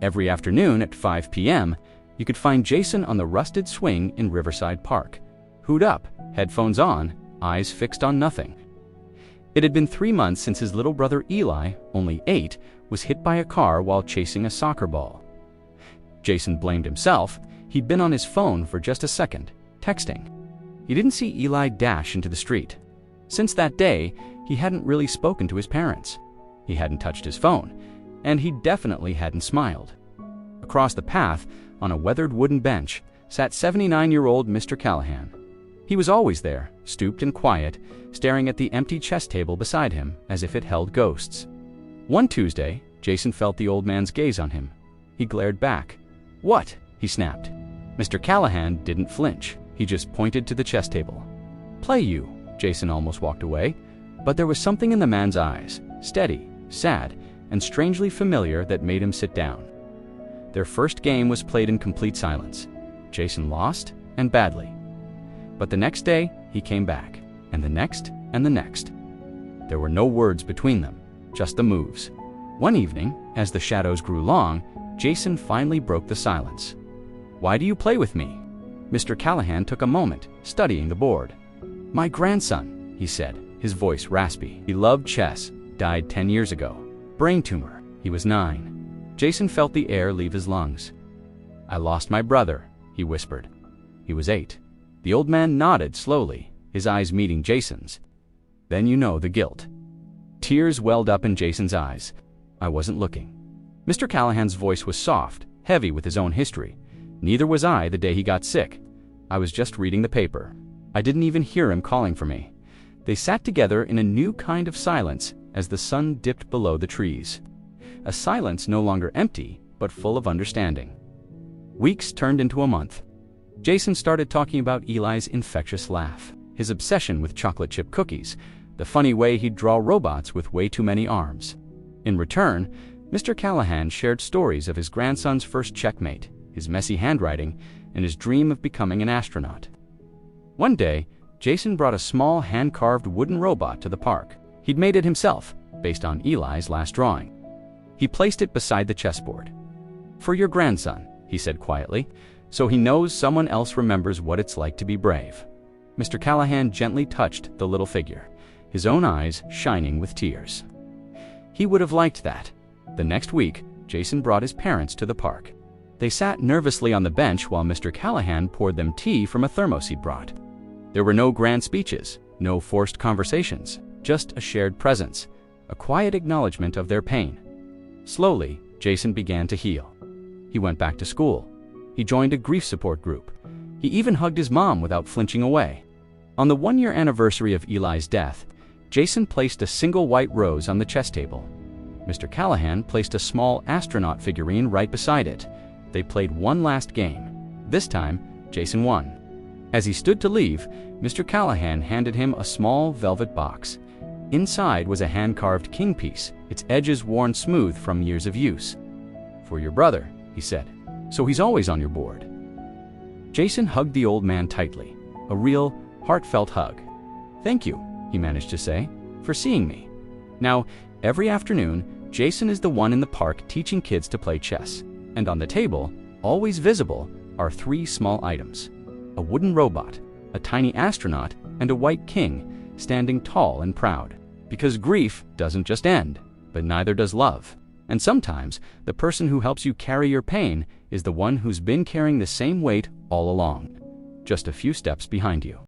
Every afternoon at 5 p.m., you could find Jason on the rusted swing in Riverside Park, hood up, headphones on, eyes fixed on nothing. It had been 3 months since his little brother Eli, only 8, was hit by a car while chasing a soccer ball. Jason blamed himself. He'd been on his phone for just a second, texting. He didn't see Eli dash into the street. Since that day, he hadn't really spoken to his parents. He hadn't touched his phone, and he definitely hadn't smiled. Across the path, on a weathered wooden bench, sat 79-year-old Mr. Callahan. He was always there, stooped and quiet, staring at the empty chess table beside him as if it held ghosts. One Tuesday, Jason felt the old man's gaze on him. He glared back. "What?" he snapped. Mr. Callahan didn't flinch. He just pointed to the chess table. "Play you." Jason almost walked away, but there was something in the man's eyes, steady, sad, and strangely familiar, that made him sit down. Their first game was played in complete silence. Jason lost, and badly. But the next day, he came back, and the next, and the next. There were no words between them, just the moves. One evening, as the shadows grew long, Jason finally broke the silence. "Why do you play with me?" Mr. Callahan took a moment, studying the board. "My grandson," he said, his voice raspy. "He loved chess, died 10 years ago. Brain tumor. He was 9. Jason felt the air leave his lungs. "I lost my brother," he whispered. "He was 8. The old man nodded slowly, his eyes meeting Jason's. "Then you know the guilt." Tears welled up in Jason's eyes. "I wasn't looking." Mr. Callahan's voice was soft, heavy with his own history. "Neither was I the day he got sick. I was just reading the paper. I didn't even hear him calling for me." They sat together in a new kind of silence as the sun dipped below the trees. A silence no longer empty, but full of understanding. Weeks turned into a month. Jason started talking about Eli's infectious laugh, his obsession with chocolate chip cookies, the funny way he'd draw robots with way too many arms. In return, Mr. Callahan shared stories of his grandson's first checkmate, his messy handwriting, and his dream of becoming an astronaut. One day, Jason brought a small hand-carved wooden robot to the park. He'd made it himself, based on Eli's last drawing. He placed it beside the chessboard. "For your grandson," he said quietly, "so he knows someone else remembers what it's like to be brave." Mr. Callahan gently touched the little figure, his own eyes shining with tears. He would have liked that. The next week, Jason brought his parents to the park. They sat nervously on the bench while Mr. Callahan poured them tea from a thermos he'd brought. There were no grand speeches, no forced conversations, just a shared presence, a quiet acknowledgement of their pain. Slowly, Jason began to heal. He went back to school. He joined a grief support group. He even hugged his mom without flinching away. On the 1-year anniversary of Eli's death, Jason placed a single white rose on the chess table. Mr. Callahan placed a small astronaut figurine right beside it. They played one last game. This time, Jason won. As he stood to leave, Mr. Callahan handed him a small velvet box. Inside was a hand-carved king piece, its edges worn smooth from years of use. "For your brother," he said, "so he's always on your board." Jason hugged the old man tightly, a real, heartfelt hug. "Thank you," he managed to say, "for seeing me." Now, every afternoon, Jason is the one in the park teaching kids to play chess, and on the table, always visible, are 3 small items: a wooden robot, a tiny astronaut, and a white king, standing tall and proud. Because grief doesn't just end, but neither does love. And sometimes, the person who helps you carry your pain is the one who's been carrying the same weight all along, just a few steps behind you.